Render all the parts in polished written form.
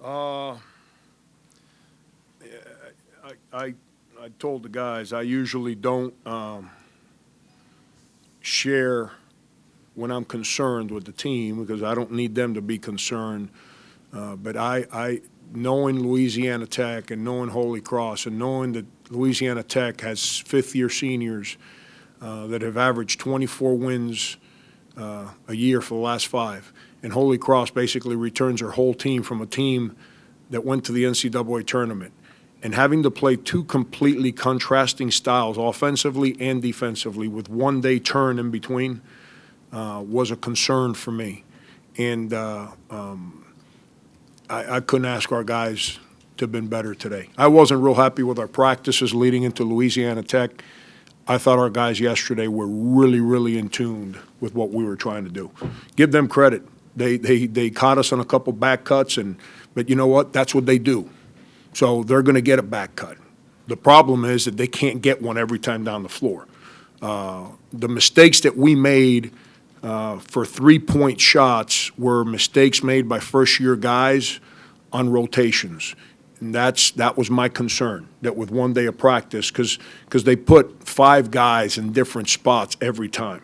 Uh, I told the guys I usually don't share when I'm concerned with the team because I don't need them to be concerned. But I knowing Louisiana Tech and knowing Holy Cross and knowing that Louisiana Tech has fifth-year seniors that have averaged 24 wins a year for the last five, and Holy Cross basically returns their whole team from a team that went to the NCAA tournament. And having to play two completely contrasting styles, offensively and defensively, with one-day turn in between, was a concern for me. And I couldn't ask our guys to have been better today. I wasn't real happy with our practices leading into Louisiana Tech. I thought our guys yesterday were really, really in tune with what we were trying to do. Give them credit. They caught us on a couple back cuts, but you know what? That's what they do. So they're going to get a back cut. The problem is that they can't get one every time down the floor. The mistakes that we made for three-point shots were mistakes made by first-year guys on rotations. And that was my concern, that with one day of practice, because they put five guys in different spots every time.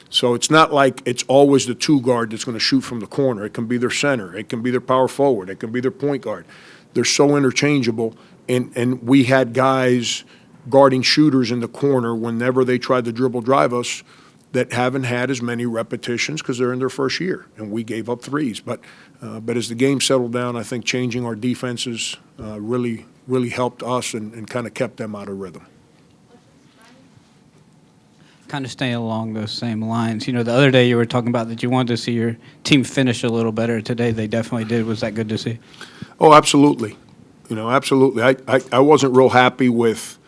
So it's not like it's always the two guard that's going to shoot from the corner. It can be their center. It can be their power forward. It can be their point guard. They're so interchangeable, and we had guys guarding shooters in the corner whenever they tried to dribble drive us that haven't had as many repetitions because they're in their first year, and we gave up threes. But as the game settled down, I think changing our defenses really helped us and kind of kept them out of rhythm. Kind of staying along those same lines. You know, the other day you were talking about that you wanted to see your team finish a little better. Today they definitely did. Was that good to see? Oh, absolutely. You know, absolutely. I wasn't real happy with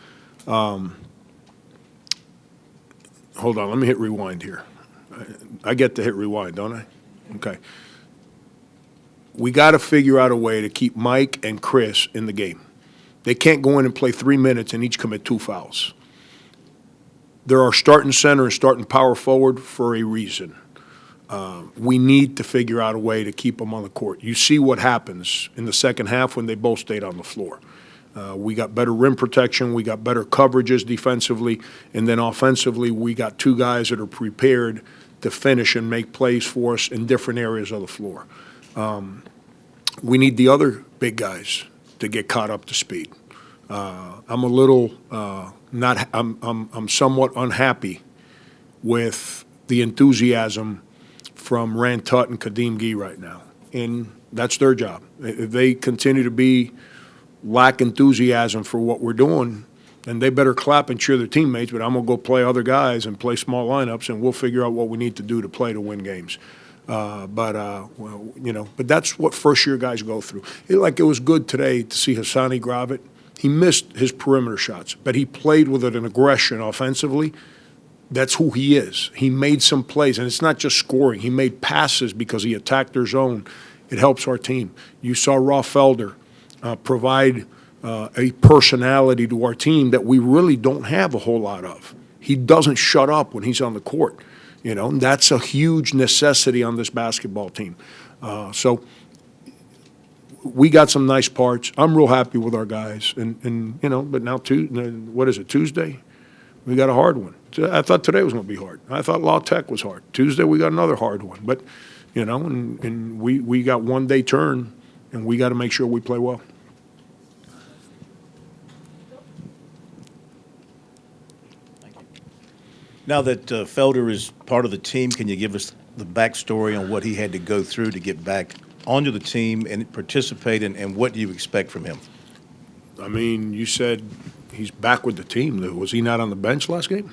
hold on, let me hit rewind here. I get to hit rewind, don't I? Okay. We got to figure out a way to keep Mike and Chris in the game. They can't go in and play 3 minutes and each commit 2 fouls. They're our starting center and starting power forward for a reason. We need to figure out a way to keep them on the court. You see what happens in the second half when they both stayed on the floor. We got better rim protection. We got better coverages defensively. And then offensively, we got two guys that are prepared to finish and make plays for us in different areas of the floor. We need the other big guys to get caught up to speed. I'm a little I'm somewhat unhappy with the enthusiasm from Rand Tut and Kadeem Gee right now. And that's their job. If they continue to lack enthusiasm for what we're doing, then they better clap and cheer their teammates, but I'm going to go play other guys and play small lineups, and we'll figure out what we need to do to play to win games. Well, you know, but that's what first-year guys go through. It was good today to see Hassani Gravett. He missed his perimeter shots, but he played with an aggression offensively. That's who he is. He made some plays, and it's not just scoring. He made passes because he attacked their zone. It helps our team. You saw Raw Felder provide a personality to our team that we really don't have a whole lot of. He doesn't shut up when he's on the court. You know, and that's a huge necessity on this basketball team. So we got some nice parts. I'm real happy with our guys. And you know, but now, what is it, Tuesday? We got a hard one. I thought today was going to be hard. I thought La Tech was hard. Tuesday we got another hard one. But, you know, and we got one-day turn, and we got to make sure we play well. Now that Felder is part of the team, can you give us the backstory on what he had to go through to get back onto the team and participate, and what do you expect from him? I mean, you said he's back with the team. Was he not on the bench last game?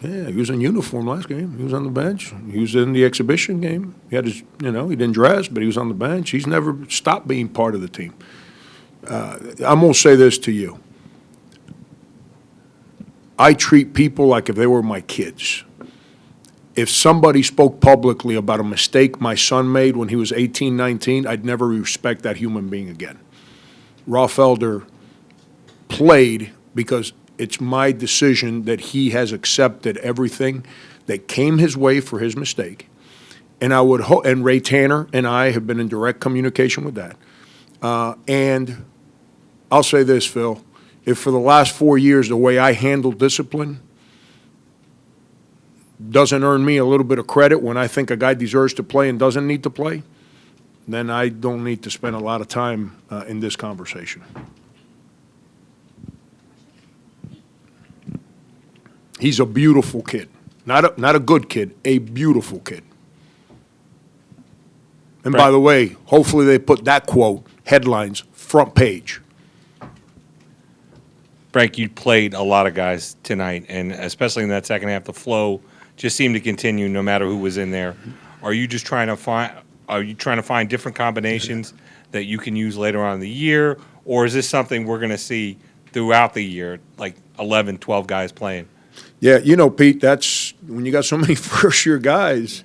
Yeah, he was in uniform last game. He was on the bench. He was in the exhibition game. He had his, you know, he didn't dress, but he was on the bench. He's never stopped being part of the team. I'm going to say this to you. I treat people like if they were my kids. If somebody spoke publicly about a mistake my son made when he was 18, 19, I'd never respect that human being again. Raw Felder played because it's my decision that he has accepted everything that came his way for his mistake, And I would hope, and Ray Tanner and I have been in direct communication with that. And I'll say this, Phil, if for the last 4 years the way I handle discipline doesn't earn me a little bit of credit when I think a guy deserves to play and doesn't need to play, then I don't need to spend a lot of time in this conversation. He's a beautiful kid. Not a good kid, a beautiful kid. And by the way, hopefully they put that quote, headlines, front page. Frank, you played a lot of guys tonight, and especially in that second half, the flow just seemed to continue no matter who was in there. Are you just trying to find different combinations that you can use later on in the year, or is this something we're going to see throughout the year, like 11, 12 guys playing? Yeah, Pete, that's when you got so many first-year guys,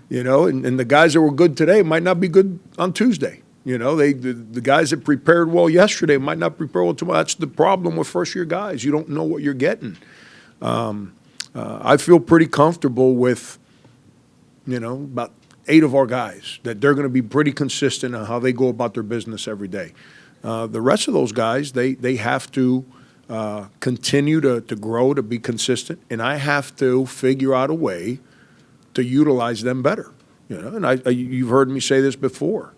and the guys that were good today might not be good on Tuesday. The guys that prepared well yesterday might not prepare well tomorrow. That's the problem with first-year guys. You don't know what you're getting. I feel pretty comfortable with, about 8 of our guys, that they're going to be pretty consistent on how they go about their business every day. The rest of those guys, they have to continue to grow, to be consistent, and I have to figure out a way to utilize them better. And you've heard me say this before.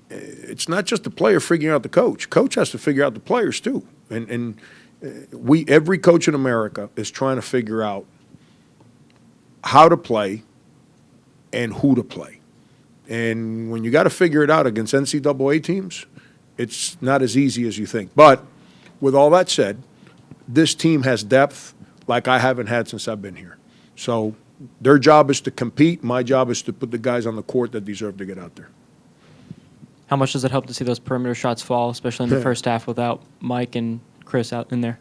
It's not just the player figuring out the coach. Coach has to figure out the players too. And every coach in America is trying to figure out how to play and who to play. And when you got to figure it out against NCAA teams, it's not as easy as you think. But with all that said, this team has depth like I haven't had since I've been here. So their job is to compete. My job is to put the guys on the court that deserve to get out there. How much does it help to see those perimeter shots fall, especially in the first half without Mike and Chris out in there?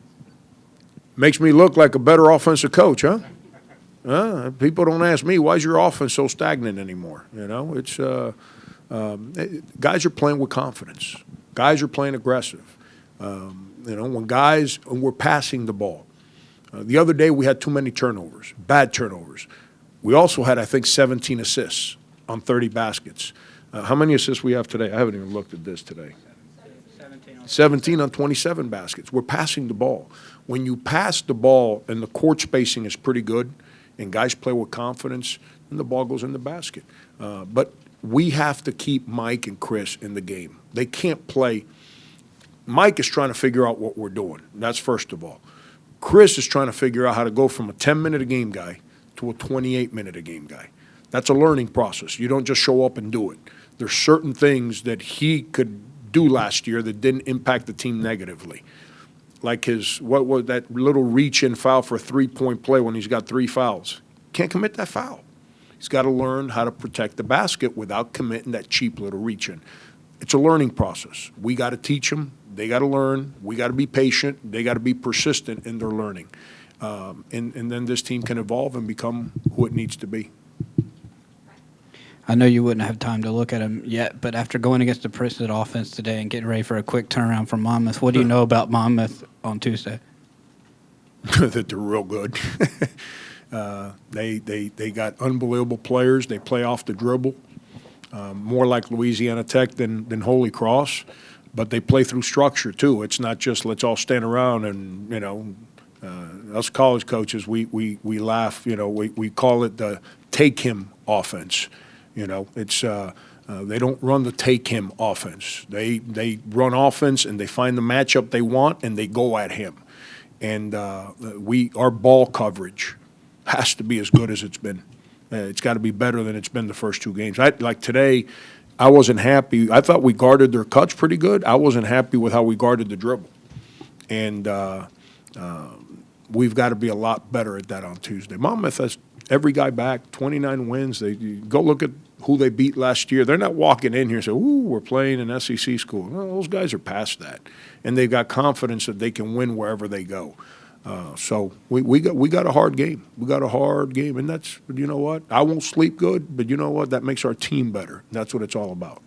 Makes me look like a better offensive coach, huh? People don't ask me, why is your offense so stagnant anymore? It's guys are playing with confidence. Guys are playing aggressive. When we're passing the ball. The other day we had too many turnovers, bad turnovers. We also had, I think, 17 assists on 30 baskets. How many assists we have today? I haven't even looked at this today. 17 on 27 baskets. We're passing the ball. When you pass the ball and the court spacing is pretty good and guys play with confidence, then the ball goes in the basket. But we have to keep Mike and Chris in the game. They can't play. Mike is trying to figure out what we're doing. That's first of all. Chris is trying to figure out how to go from a 10-minute-a-game guy to a 28-minute-a-game guy. That's a learning process. You don't just show up and do it. There's certain things that he could do last year that didn't impact the team negatively. Like what was that little reach-in foul for a three-point play when he's got 3 fouls. Can't commit that foul. He's got to learn how to protect the basket without committing that cheap little reach-in. It's a learning process. We got to teach them. They got to learn. We got to be patient. They got to be persistent in their learning. And then this team can evolve and become who it needs to be. I know you wouldn't have time to look at them yet, but after going against the Princeton offense today and getting ready for a quick turnaround from Monmouth, what do you know about Monmouth on Tuesday? That they're real good. They got unbelievable players. They play off the dribble, more like Louisiana Tech than Holy Cross, but they play through structure too. It's not just let's all stand around and us college coaches we laugh. We call it the take him offense. It's they don't run the take him offense. They run offense and they find the matchup they want and they go at him. And our ball coverage has to be as good as it's been. It's got to be better than it's been the first 2 games. Like today, I wasn't happy. I thought we guarded their cuts pretty good. I wasn't happy with how we guarded the dribble. And we've got to be a lot better at that on Tuesday. Monmouth has every guy back, 29 wins. They go look at who they beat last year. They're not walking in here and saying, ooh, we're playing an SEC school. No, those guys are past that. And they've got confidence that they can win wherever they go. So we got a hard game. We got a hard game, and that's, you know what? I won't sleep good, but you know what? That makes our team better. That's what it's all about.